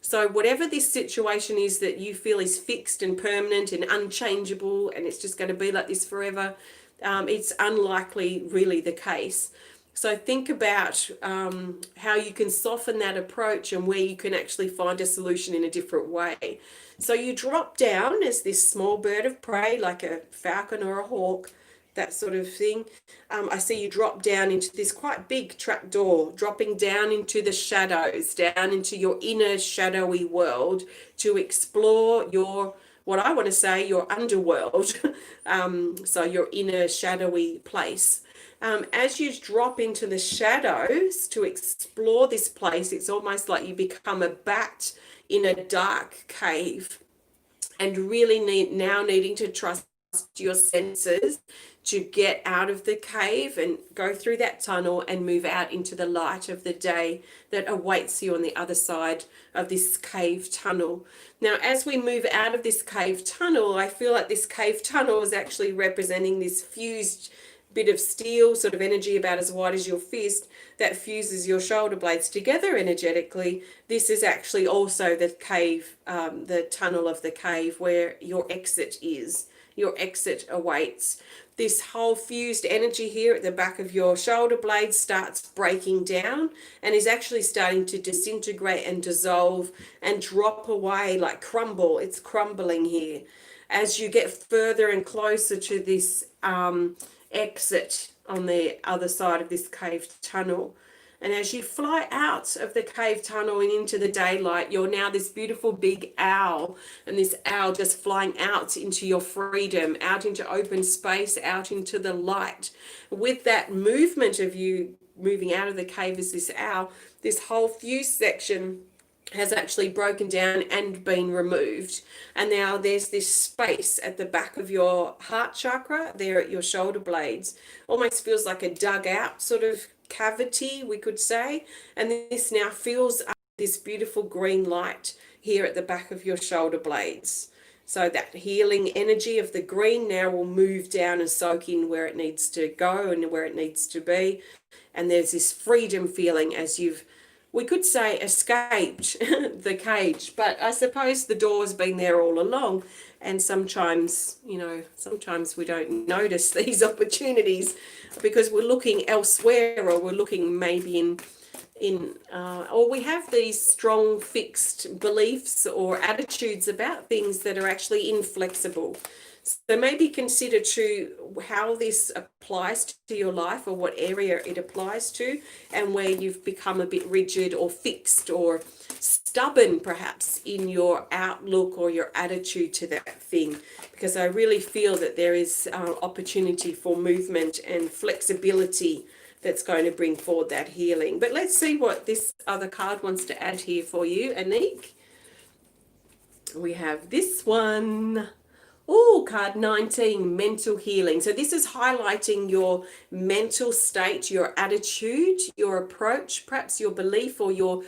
So whatever this situation is that you feel is fixed and permanent and unchangeable, and it's just going to be like this forever, it's unlikely really the case. So think about how you can soften that approach and where you can actually find a solution in a different way. So you drop down as this small bird of prey, like a falcon or a hawk, that sort of thing. I see you drop down into this quite big trap door, dropping down into the shadows, down into your inner shadowy world to explore your, what I want to say, your underworld. So your inner shadowy place. As you drop into the shadows to explore this place, it's almost like you become a bat in a dark cave, and really needing to trust your senses to get out of the cave and go through that tunnel and move out into the light of the day that awaits you on the other side of this cave tunnel. Now, as we move out of this cave tunnel, I feel like this cave tunnel is actually representing this fused bit of steel, sort of energy about as wide as your fist, that fuses your shoulder blades together energetically. This is actually also the cave, the tunnel of the cave where your exit is. Your exit awaits. This whole fused energy here at the back of your shoulder blades starts breaking down and is actually starting to disintegrate and dissolve and drop away, like crumble. It's crumbling here. As you get further and closer to this exit on the other side of this cave tunnel. And as you fly out of the cave tunnel and into the daylight, you're now this beautiful big owl, and this owl just flying out into your freedom, out into open space, out into the light. With that movement of you moving out of the cave as this owl, this whole fuse section has actually broken down and been removed. And now there's this space at the back of your heart chakra, there at your shoulder blades. Almost feels like a dug out sort of cavity, we could say. And this now fills up this beautiful green light here at the back of your shoulder blades. So that healing energy of the green now will move down and soak in where it needs to go and where it needs to be. And there's this freedom feeling as you've we could say escaped the cage, but I suppose the door's been there all along. And sometimes, sometimes we don't notice these opportunities because we're looking elsewhere, or we're looking maybe or we have these strong fixed beliefs or attitudes about things that are actually inflexible. So maybe consider too how this applies to your life, or what area it applies to, and where you've become a bit rigid or fixed or stubborn perhaps in your outlook or your attitude to that thing. Because I really feel that there is opportunity for movement and flexibility that's going to bring forward that healing. But let's see what this other card wants to add here for you, Annick. We have this one. Oh, card 19, mental healing. So this is highlighting your mental state, your attitude, your approach, perhaps your belief, or your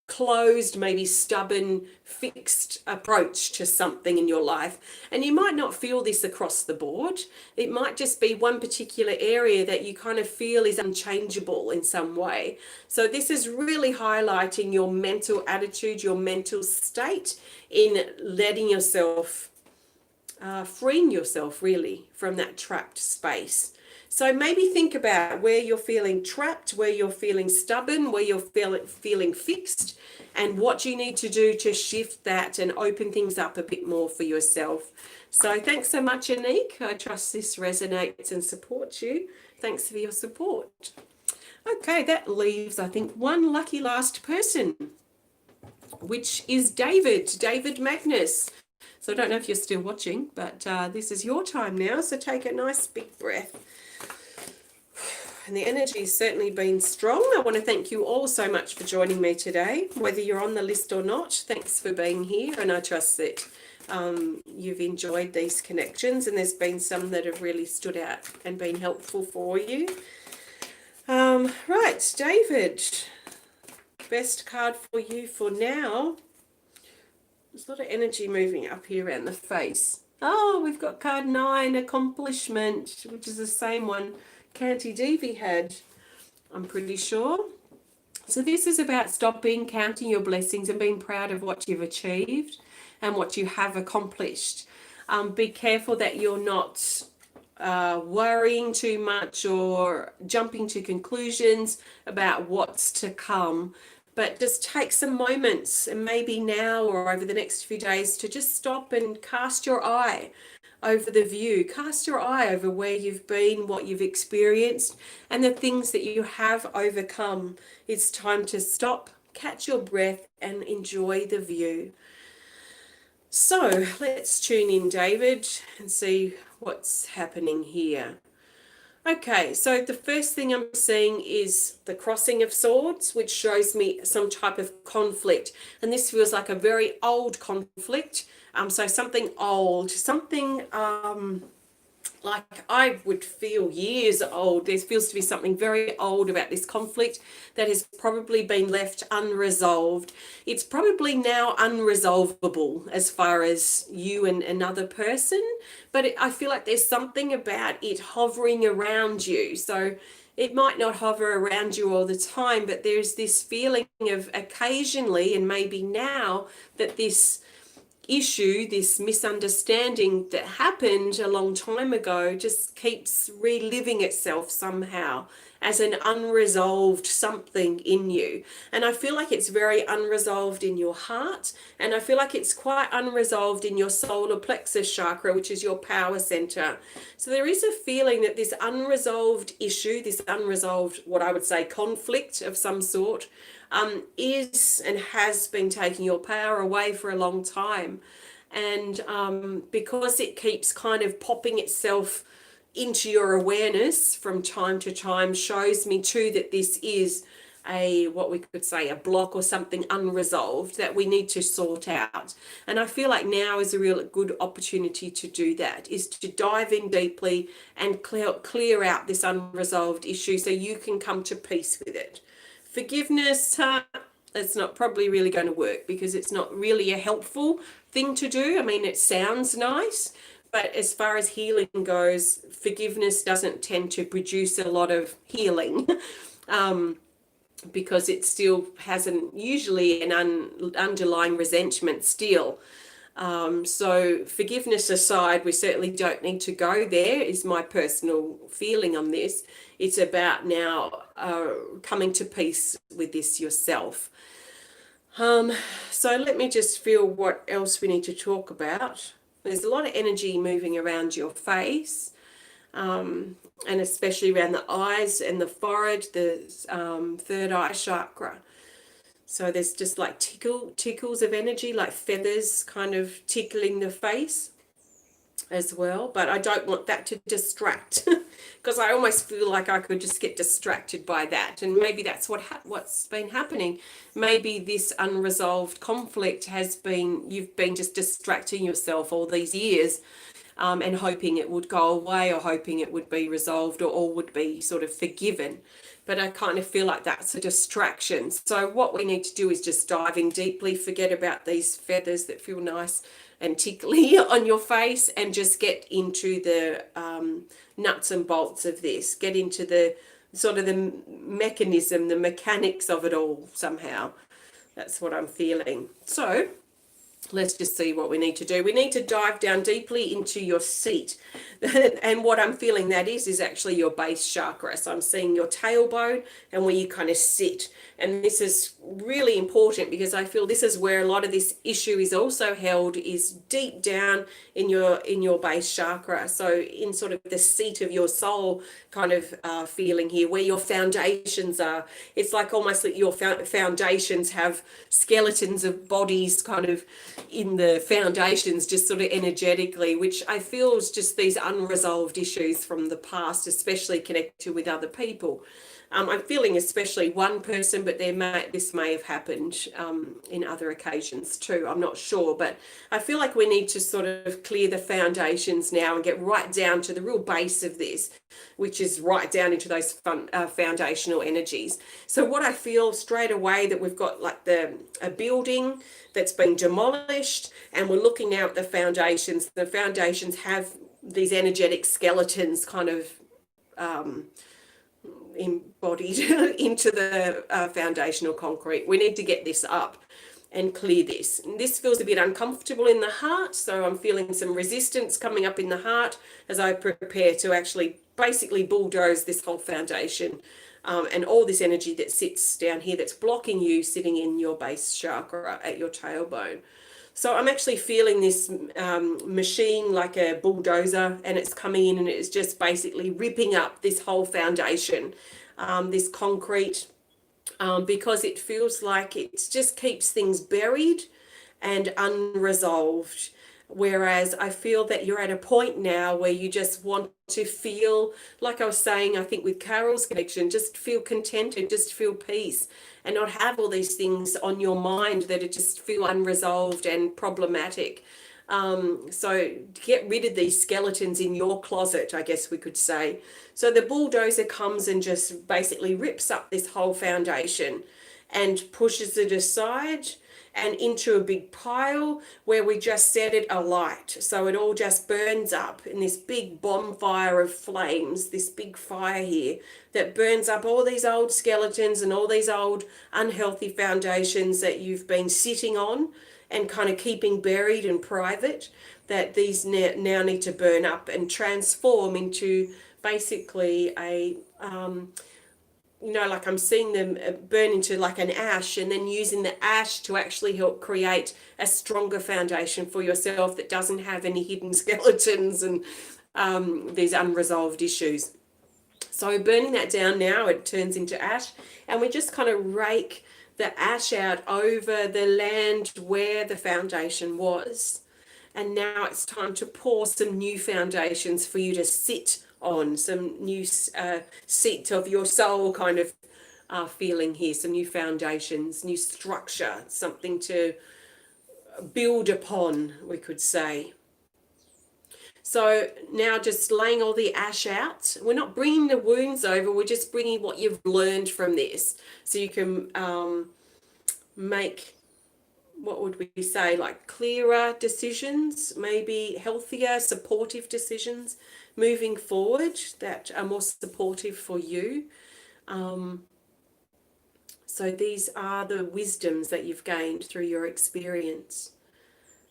closed, maybe stubborn, fixed approach to something in your life. And you might not feel this across the board. It might just be one particular area that you kind of feel is unchangeable in some way. So this is really highlighting your mental attitude, your mental state, in letting yourself freeing yourself really from that trapped space. So maybe think about where you're feeling trapped, where you're feeling stubborn, where you're feeling fixed, and what you need to do to shift that and open things up a bit more for yourself. So thanks so much, Annick. I trust this resonates and supports you. Thanks for your support. Okay, that leaves, I think, one lucky last person, which is David Magness. So I don't know if you're still watching, but this is your time now. So take a nice big breath. And the energy has certainly been strong. I want to thank you all so much for joining me today, whether you're on the list or not. Thanks for being here. And I trust that you've enjoyed these connections, and there's been some that have really stood out and been helpful for you. Right, David, best card for you for now. There's a lot of energy moving up here around the face. Oh, we've got card 9, accomplishment, which is the same one KantiDevi had, I'm pretty sure. So this is about stopping, counting your blessings, and being proud of what you've achieved and what you have accomplished. Be careful that you're not worrying too much or jumping to conclusions about what's to come. But just take some moments, and maybe now or over the next few days, to just stop and cast your eye over the view. Cast your eye over where you've been, what you've experienced, and the things that you have overcome. It's time to stop, catch your breath, and enjoy the view. So let's tune in, David, and see what's happening here. Okay, so the first thing I'm seeing is the crossing of swords, which shows me some type of conflict. And this feels like a very old conflict. So something old, something like I would feel years old. There feels to be something very old about this conflict that has probably been left unresolved. It's probably now unresolvable as far as you and another person, but I feel like there's something about it hovering around you. So it might not hover around you all the time, but there's this feeling of occasionally, and maybe now, that this issue, this misunderstanding that happened a long time ago, just keeps reliving itself somehow as an unresolved something in you. And I feel like it's very unresolved in your heart, and I feel like it's quite unresolved in your solar plexus chakra, which is your power center. So there is a feeling that this unresolved issue, this unresolved, what I would say, conflict of some sort, is and has been taking your power away for a long time. And because it keeps kind of popping itself into your awareness from time to time, shows me too that this is what we could say a block or something unresolved that we need to sort out. And I feel like now is a real good opportunity to do that, is to dive in deeply and clear out this unresolved issue so you can come to peace with it. Forgiveness, it's not probably really going to work, because it's not really a helpful thing to do. I mean, it sounds nice, but as far as healing goes, forgiveness doesn't tend to produce a lot of healing. because it still hasn't, usually an underlying resentment still. So forgiveness aside, we certainly don't need to go there, is my personal feeling on this. It's about now coming to peace with this yourself. So let me just feel what else we need to talk about. There's a lot of energy moving around your face, and especially around the eyes and the forehead, the third eye chakra. So there's just like tickles of energy, like feathers kind of tickling the face as well. But I don't want that to distract, because I almost feel like I could just get distracted by that. And maybe that's what's been happening. Maybe this unresolved conflict has been, you've been just distracting yourself all these years, and hoping it would go away, or hoping it would be resolved, or all would be sort of forgiven. But I kind of feel like that's a distraction. So what we need to do is just dive in deeply, forget about these feathers that feel nice and tickly on your face, and just get into the nuts and bolts of this. Get into the sort of the mechanism, the mechanics of it all somehow. That's what I'm feeling. So let's just see what we need to do. We need to dive down deeply into your seat. And what I'm feeling that is actually your base chakra. So I'm seeing your tailbone and where you kind of sit. And this is really important, because I feel this is where a lot of this issue is also held, is deep down in your base chakra. So in sort of the seat of your soul kind of feeling here, where your foundations are. It's like almost like your foundations have skeletons of bodies kind of in the foundations, just sort of energetically, which I feel is just these unresolved issues from the past, especially connected with other people. I'm feeling especially one person, but this may have happened in other occasions too. I'm not sure, but I feel like we need to sort of clear the foundations now and get right down to the real base of this, which is right down into those foundational energies. So what I feel straight away, that we've got like a building that's been demolished, and we're looking now at the foundations. The foundations have these energetic skeletons kind of embodied into the foundational concrete. We need to get this up and clear this. And this feels a bit uncomfortable in the heart, so I'm feeling some resistance coming up in the heart as I prepare to actually basically bulldoze this whole foundation, and all this energy that sits down here that's blocking you, sitting in your base chakra at your tailbone. So I'm actually feeling this machine like a bulldozer, and it's coming in and it's just basically ripping up this whole foundation, this concrete, because it feels like it just keeps things buried and unresolved. Whereas I feel that you're at a point now where you just want to feel, like I was saying, I think with Carol's connection, just feel contented, just feel peace, and not have all these things on your mind that are just feel unresolved and problematic. So get rid of these skeletons in your closet, I guess we could say. So the bulldozer comes and just basically rips up this whole foundation and pushes it aside and into a big pile where we just set it alight. So it all just burns up in this big bonfire of flames, this big fire here that burns up all these old skeletons and all these old unhealthy foundations that you've been sitting on and kind of keeping buried and private, that these now need to burn up and transform into basically a like I'm seeing them burn into like an ash, and then using the ash to actually help create a stronger foundation for yourself that doesn't have any hidden skeletons and these unresolved issues. So burning that down now, it turns into ash, and we just kind of rake the ash out over the land where the foundation was. And now it's time to pour some new foundations for you to sit on, some new seat of your soul kind of feeling here, some new foundations, new structure, something to build upon, we could say. So now just laying all the ash out. We're not bringing the wounds over, we're just bringing what you've learned from this. So you can make, what would we say, like clearer decisions, maybe healthier, supportive decisions moving forward that are more supportive for you. So these are the wisdoms that you've gained through your experience.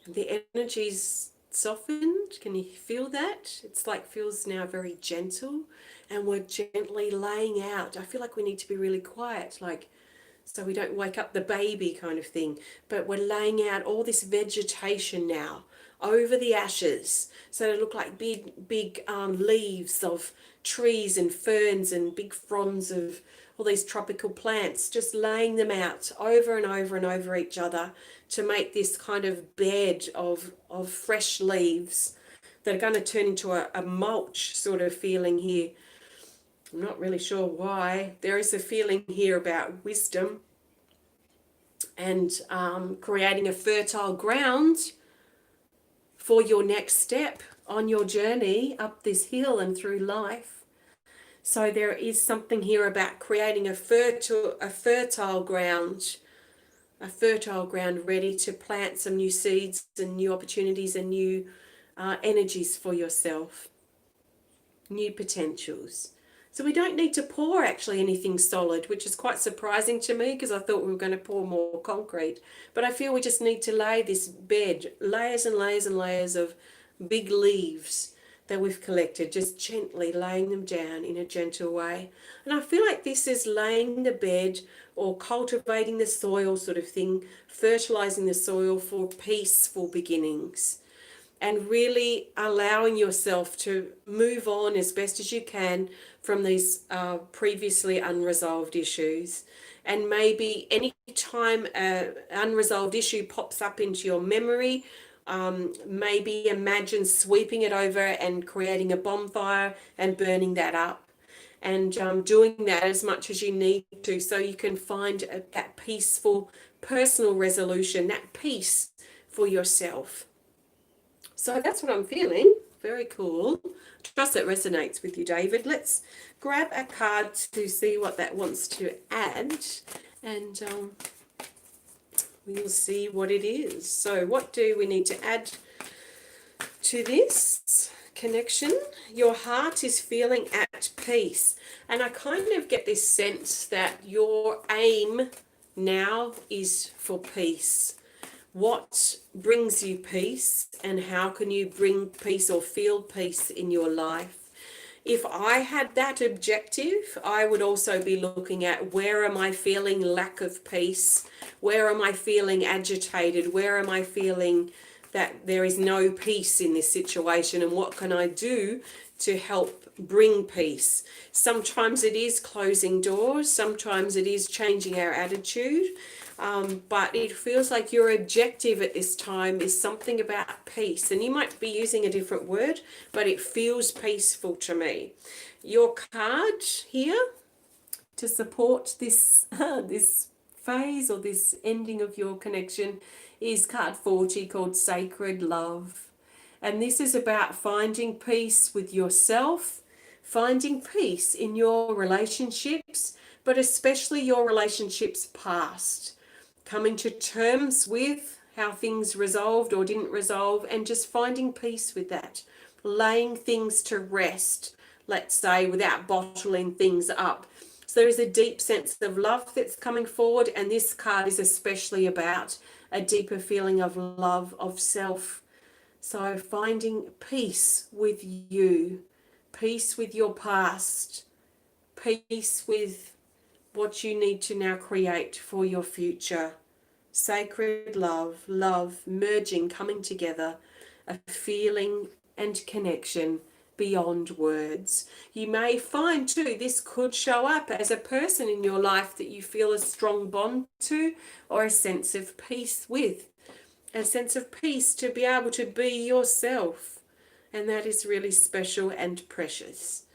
The energy's softened. Can you feel that? It's like feels now very gentle, and we're gently laying out. I feel like we need to be really quiet, like so we don't wake up the baby kind of thing. But we're laying out all this vegetation now over the ashes, so they look like big leaves of trees and ferns and big fronds of all these tropical plants, just laying them out over and over and over each other to make this kind of bed of fresh leaves that are going to turn into a mulch sort of feeling here. I'm not really sure why. There is a feeling here about wisdom and creating a fertile ground for your next step on your journey up this hill and through life. So there is something here about creating a fertile ground ready to plant some new seeds and new opportunities and new energies for yourself, new potentials. So we don't need to pour actually anything solid, which is quite surprising to me because I thought we were going to pour more concrete. But I feel we just need to lay this bed, layers and layers and layers of big leaves that we've collected, just gently laying them down in a gentle way. And I feel like this is laying the bed or cultivating the soil sort of thing, fertilizing the soil for peaceful beginnings, and really allowing yourself to move on as best as you can from these previously unresolved issues. And maybe any time an unresolved issue pops up into your memory, maybe imagine sweeping it over and creating a bonfire and burning that up, and doing that as much as you need to, so you can find that peaceful personal resolution, that peace for yourself. So that's what I'm feeling. Very cool. Trust it resonates with you, David. Let's grab a card to see what that wants to add, and we'll see what it is. So what do we need to add to this connection? Your heart is feeling at peace. And I kind of get this sense that your aim now is for peace. What brings you peace, and how can you bring peace or feel peace in your life? If I had that objective, I would also be looking at, where am I feeling lack of peace? Where am I feeling agitated? Where am I feeling that there is no peace in this situation? And what can I do to help bring peace? Sometimes it is closing doors. Sometimes it is changing our attitude. But it feels like your objective at this time is something about peace. And you might be using a different word, but it feels peaceful to me. Your card here to support this, this phase or this ending of your connection is card 40, called Sacred Love. And this is about finding peace with yourself, finding peace in your relationships, but especially your relationships past. Coming to terms with how things resolved or didn't resolve, and just finding peace with that. Laying things to rest, let's say, without bottling things up. So there is a deep sense of love that's coming forward, and this card is especially about a deeper feeling of love of self. So finding peace with you, peace with your past, peace with what you need to now create for your future. Sacred love, love merging, coming together, a feeling and connection beyond words. You may find too, this could show up as a person in your life that you feel a strong bond to, or a sense of peace with, a sense of peace to be able to be yourself. And that is really special and precious.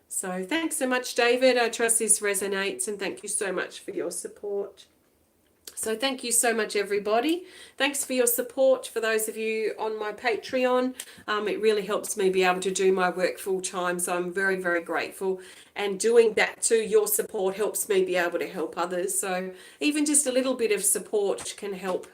So thanks so much, David. I trust this resonates, and thank you so much for your support. So thank you so much, everybody. Thanks for your support. For those of you on my Patreon, it really helps me be able to do my work full time. So I'm very, very grateful. And doing that too, your support helps me be able to help others. So even just a little bit of support can help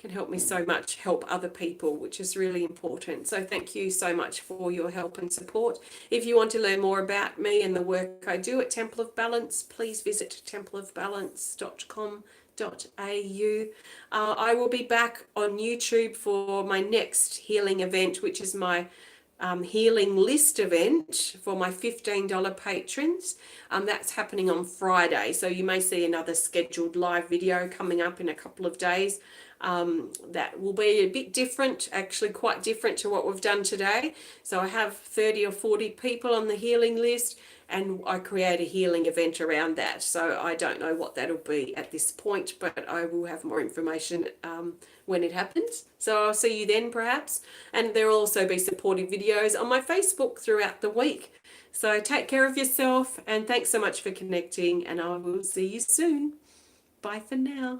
can help me so much help other people, which is really important. So thank you so much for your help and support. If you want to learn more about me and the work I do at Temple of Balance, please visit templeofbalance.com.au. I will be back on YouTube for my next healing event, which is my healing list event for my $15 patrons. That's happening on Friday, so you may see another scheduled live video coming up in a couple of days. That will be a bit different, actually quite different to what we've done today. So I have 30 or 40 people on the healing list, and I create a healing event around that. So I don't know what that'll be at this point, but I will have more information when it happens. So I'll see you then perhaps. And there will also be supportive videos on my Facebook throughout the week. So take care of yourself, and thanks so much for connecting, and I will see you soon. Bye for now.